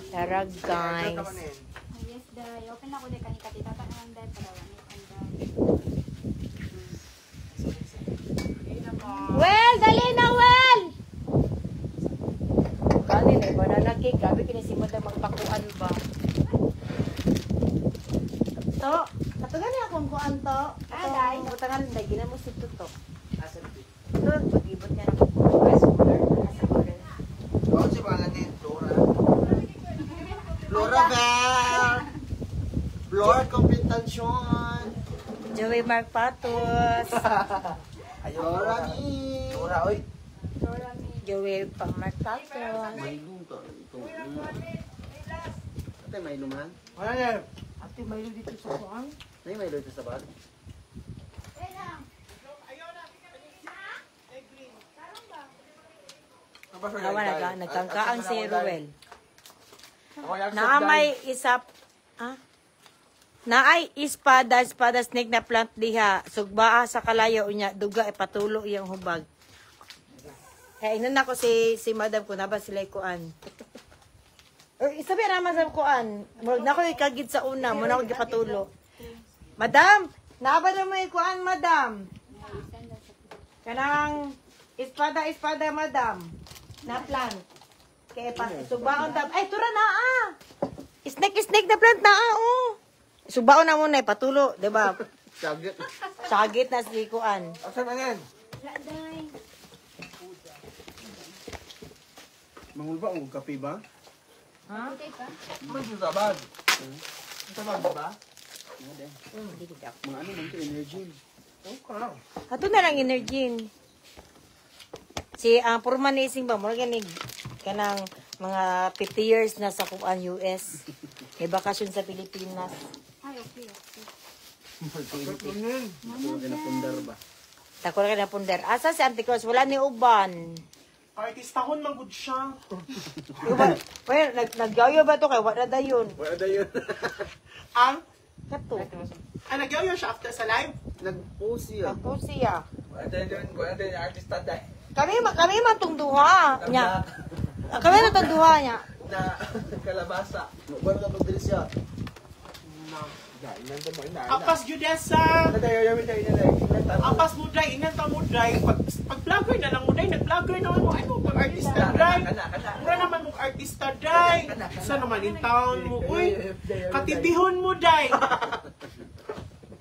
Tara, guys. Yes, day. Open ako day kanina tita naman day para wala Well, dali na, Well! Kanin eh, banana cake. Grabe kinisimod na magpakuan ba? To, katugan niya akong kuan to. Aday. Butangan, lagi na mo si Tuto. Ito, pag-ibot niya ng Oo, si Balanin. Flora. Flora Bear. Flora Completension. Joey Mark Patos. Flora ni. Flora, oy. Joey pang Mark Patos. May luto. Ito. Ate, may luman? Wala na. Ate, may dito sa kuan. May luto sa bag? Nawa, nagkangkaan si Ruel. Ako yung Naamay isap, naay espada snake na plant diha. Sugbaa sa kalayo unya, duga ipatulo iyang hubag. Kaya inan ako si madam ko, naba sila kuan. Or isabi naman sa kuan. Murag na ko ikagid sa una, muna ako gipatulo. Madam, naba na mo kuan, madam. Kanang espada, madam. Na plant. Kaya pa, subaon dam. Ay, tura na Snake na plant na oh. Subaon na muna, patulo, di ba? Sagit. Sagit na si kuan. Asan na yan? day. Mangulba o kape ba? Okay pa. Ano yung sabad? Ang sabad ba? Mga ano lang ito, energy. Ato na lang energy. Si ang purman ni ising ba mo ganig kanang mga 50 years na sa kuan US. May bakasyon sa Pilipinas. Ay, okay. Ito ka na pundar ba? Tako na na pundar. Asa si Auntie Cross? Wala ni uban. Artistahon man gud siya. Uban. Well, nagyayo ba to kay wala dayon? Wala na yun. Ang Kato. nagyayo siya after sa live. Nag-post siya. Ako siya. Wala na yun. Wala na yung artista dahil. Kami matong duha nya. Kami matong duha nya. Na kalabasa. Wala ka pagdali siya. Dahil nandun mo ina. Apas Judesa. Natayayamin na ina. Apas muday, inan ta muday. Pag-vlogger na lang muday, nag-vlogger naman mo. Ano, pag-artista day. Mura naman mong artista day. Isa naman in town mo. Uy, katibihon mo day.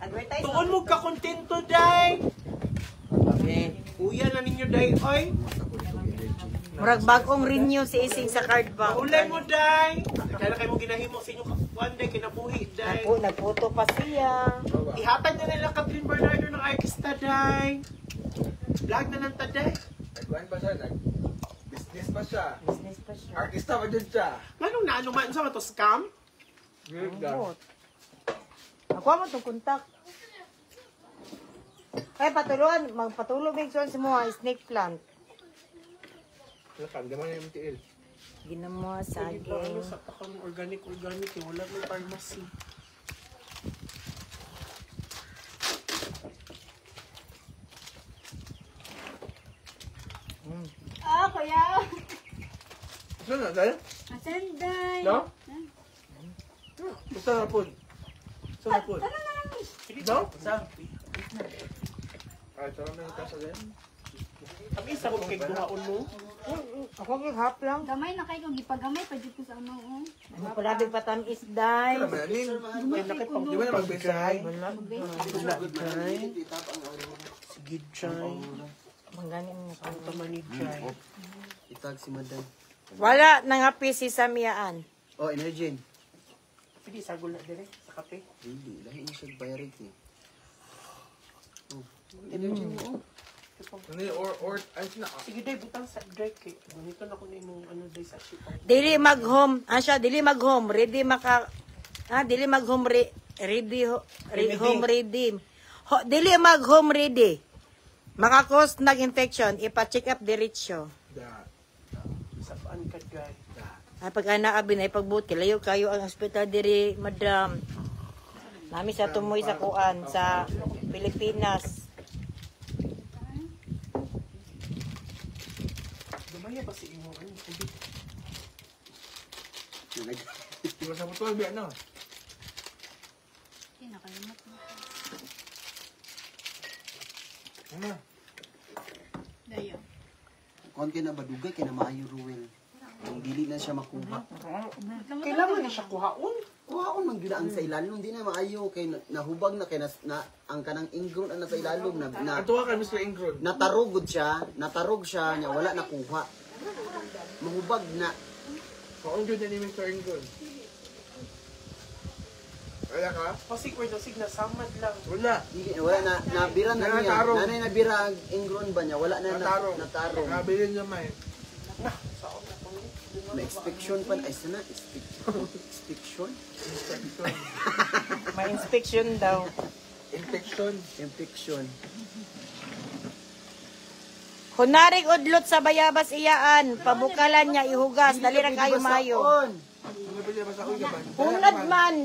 Advertise. Tuon mo ka kontento day. Uya na ninyo day, oy. Murag bagong renew si Ising sa card bank. Ulay mo day. Kaya na kayo mo ginahimo sa inyong kapuan day, kinabuhi day. Nagputo pa siya. Ihatag na nila Catherine Bernardo ng artista day. Vlog na lang ta day. Nagkuhan pa siya. Business pa siya. Business pa siya. Artista pa din siya. Manong na ano man sa to scam? Good Ambot. Ako mo itong kontak. Ay, patuluan. Magpatulo may si mga snake plant. Lakam, gaman na yung tiil. Ginamo, Ano saging. sa takang organic, wala may pharmacy. Ah, kuya. Saan na tayo? Asan day? No? Saan na po? Saan na po? No? Saan? Ay, sarang na yung kasa din. Kami isa ko kay guhaon mo. Ako hap lang. Gamay na kayo kung ipagamay pa dito sa ano. Oh. Ano pala big patamis day. Saan na manin? Ay, nakipag Di ba na magbisahay? Sige, Jai. Mangganin mo. Ang tamani, Jai. Itag si madam. Wala nangapi si Samiaan. Oh, energy. Sige, sagol na dire sa kape. Hindi, lahi niya siya priority. Oh, energy mo. Ano yung ay sina. Sige, Day, butang sa dry cake. Ganito na ko na yung ano, Day, sa ship. Dili mag-home. Asya, dili mag-home. Ready maka Dili mag home ready. Home ready. Dili mag home ready. Makakos nag infection, ipa-check up diretsyo. Sa paan ka, guys? Ay pag ana abin ay pagbuti layo kayo ang ospital diri, madam. Nami sa tumoy sa kuan sa Pilipinas. Dumaya ba si imo? Ano? Tubig. Di ba sa motor, biya no? Hindi, nakalimot mo. Ano? Dayo. Kung kaya na badugay, kaya na maayo Ruel. Ang dili na siya makuha. Kailangan na siya kuhaon. Kuhaon man ginaan sa ilalom, di na maayo kay nahubag na kay na ang kanang ingron ana sa ilalom na Atuwa ka, Mr. Ingrid. natarugod siya, natarog siya nya wala nakuha. Mahubag na. Kaon yun ni Mr. Ingrid. Kaya ka? Pasig or dasig na samad lang. Wala. Wala na nabira na niya. Natarog. Nanay nabira ang ingron ba niya? Wala na Natarong. natarong. Nakabilin niya may. May inspection pa ay sana inspection. May inspection daw. Infection. Infection. Kunaring udlot sa bayabas iyaan, pabukalan niya ihugas, dali ra kayo mayo. Nabili ba sa uya ba? Unad man.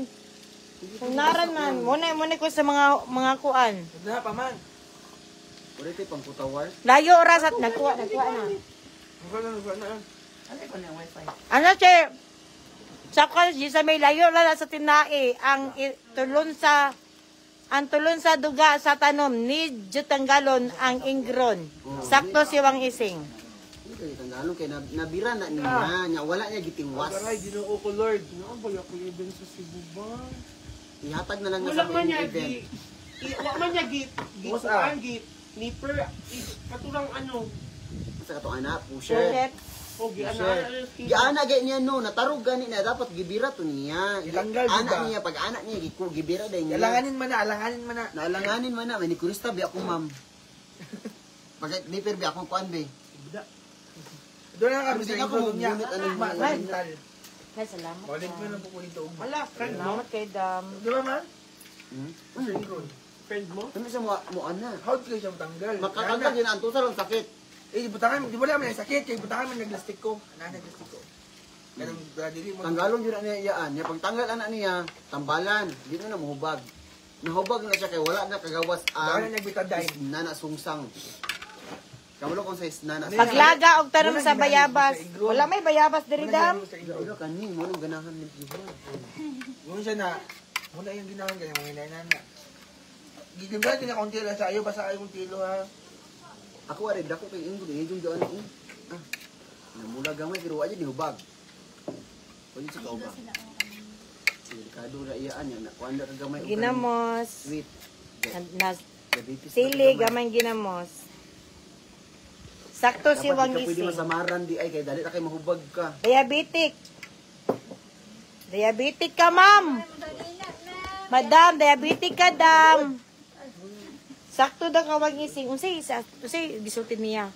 Kunaran man, muna ko sa mga kuan. Wala pa man. Uri kay pangkutawar. Layo ra sa nagkuha na. Wala na. Ano che? Sakal di sa may layo ra sa tinai ang tulon sa duga sa tanom ni Jutanggalon ang ingron. Sakto siwang ising. Kay tanggalon kay nabira na niya, nya wala niya gitingwas. Aray, Ginoo ko Lord. Ano ba yung kuya Ben sa Cebu ba? Ihatag na lang na Wala sa man main niya event. wala man niya What's up? nipper, katulang ano. Sa kato ana, pusher. O, giana, Pusher. Giana gay niya no, natarog gani na dapat gibira to niya. Ilanggal Ana ba? niya pag ana niya gibira day niya. Alanganin man na, alanganin man na. Naalanganin man na, may ni Kurista bi ako ma'am. Bakit ni bi ako kuan be? Doon lang kami Hindi sa ako Ingrid niya. mag-unit, ano, Mental. Ay, salamat. Balik mo lang po kunin to. Wala, friend mo? Salamat kay Dam. Di ba man? Hmm? Friend mo? Ano sa mo ana? How kayo siya matanggal? Makakantag yun ang tusal ang sakit. Eh, butangan, di ba lang may sakit? Kaya butangan may naglastik ko. Naglastik ko. Ganun, dili mo. Tanggalon yun niya iyaan. Niya pag tanggal ana niya, tambalan, di na mahubag. Nahubag na siya kay wala na kagawas Baka ang na nagbitaday. nana sungsang. Kamulo kung sa nana. Paglaga og tanom sa bayabas. Wala may bayabas diri Dam. Ilo kani mo nang ganahan ni Ivan. Muna siya na, muna yung ginawan ganyan, mga inainan na. Gigimba din akong tilo sa iyo, basta ayong tilo ha. Ako ari dako kay inggo ni jung gaan ni. Ah. Namula gamay pero aja dihubag. Pwede sa kauba. Delikado ra iyaan yan. Kuanda ka gamay. og Ginamos. Sweet. Na Diabetes. sili gamay ginamos. Sakto Dapat siwang di ka pwede ising. masamaran di ay kay dali ra kay mahubag ka. Diabetic. Diabetic ka, ma'am. Madam, diabetic ka, dam. Sakto daw kawang ising. Unsay gisultin niya.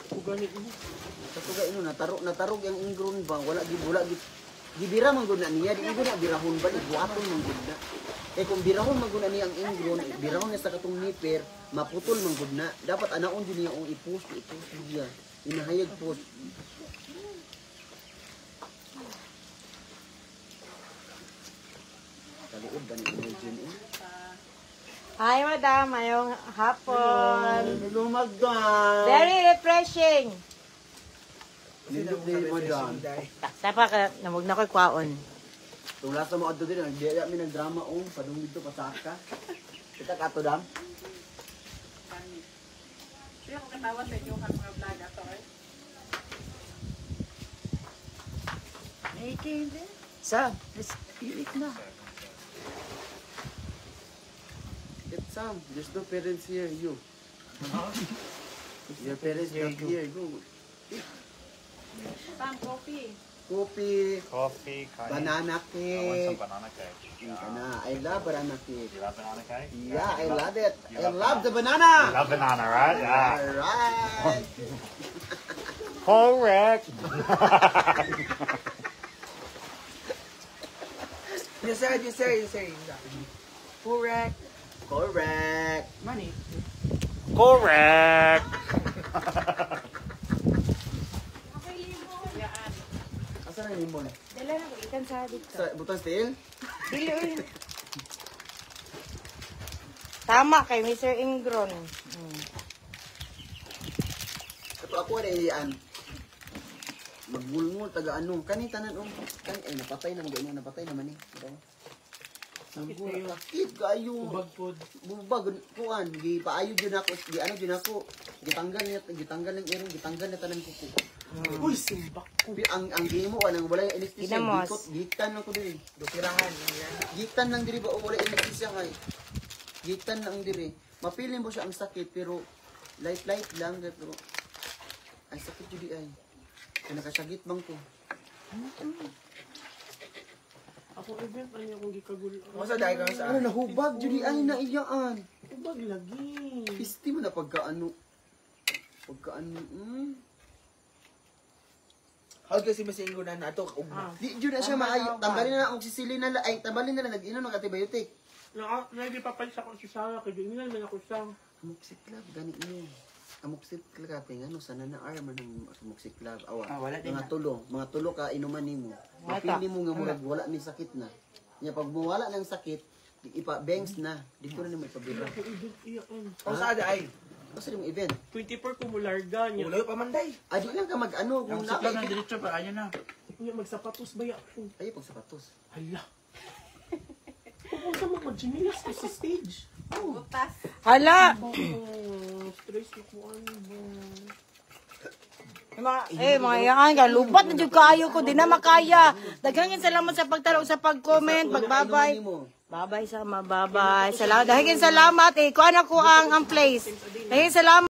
Kuganit mo. Sa tuga ino natarog ang ingron ba wala gibira man gud na niya di gud na birahon ba iguaton man gud na. Eh kung birahon man gud na niya ang ingron, birahon niya sa katong nipper, maputol man gud na. Dapat anaon din niya ang ipus niya. Inahayag post. Kaliud ba ni imagine eh? Hi, madam. Mayong hapon. Lumagdan. Very refreshing. Nindot ni madam. Sapa ka, namog na ko'y kwaon. Tula sa mga adto din, nagdiya mi nagdrama o padung dito pasaka. Kita kato dam. Siya ko katawa sa inyo ang mga vlog ato eh. Sa, eat na. Get some. There's no parents here. You. Your parents not here. Go. Pang coffee. Coffee. Coffee, cake. Banana I want cake. some banana cake. I love banana cake. You love banana cake? Yeah, I love it. You I love love the You banana. love banana, right? Yeah. Alright. Correct. Yes, sir. Correct. Correct. Money. Correct. Asa na limon? Dala na ko ikan sa dito. Sa butang steel? Dili oy. Tama kay Mr. Ingron. Kato ako na iyaan. Magbulngol taga ano. Kani tanan kani ay napatay na mga napatay naman eh. Sakit kayo. Ubag pod. Bubag kuan gi paayo jud ako gi ano jud ako gitanggal ng irong gitanggal na tanan kuko. Uy, simbak ko. Ang gimo anang wala anesthesia Ginamos. gitan lang ko diri. Dukirangan. Gitan lang diri ba o wala anesthesia kay. Gitan lang diri. Mapilin mo siya ang sakit pero light lang pero ay sakit jud ay. Kaya nakasagit bang ko. Ako event ano akong gikagul. Masa dahil ka sa Ano nahubag jud ay na iyaan. Ubag lagi. Pisti mo na pagkaano. How kasi masinggo na nato ugma. Di jud na siya maayo. Tambalin na ang sisilin na ay tambalin na nag-inom ng antibiotic. Lagi papansa ko si Sarah kay hindi naman ako sang. Amoxiclav gani mo. Amoxiclav kay ano sana na arm ng amoxiclav awa. Wala din Mga tulo ka inuman nimo. Mapili mo nga murag wala ni sakit na. Nya pag mawala ng sakit, ipa bangs na. Dito na nimo ipabira. Ako event iyan. O sa ada ay. Kasi yung event. 24 ko mularga niya. Ulayo pa man day. Adi lang ka mag-ano kung na diretso pa ayan na. Niya magsapatos ba ako? ay pag sapatos. Hala. Kung sa mga genius ko sa stage. Butas. Hala. Stress ko ano ba? Mga yan, lubat na jud kaayo ko, di na makaya. Daghangin salamat sa pagtalo, sa pag-comment, pagbabay. Babay sama, babay. Salamat. Daghangin salamat kuan ako ang place. Daghangin salamat.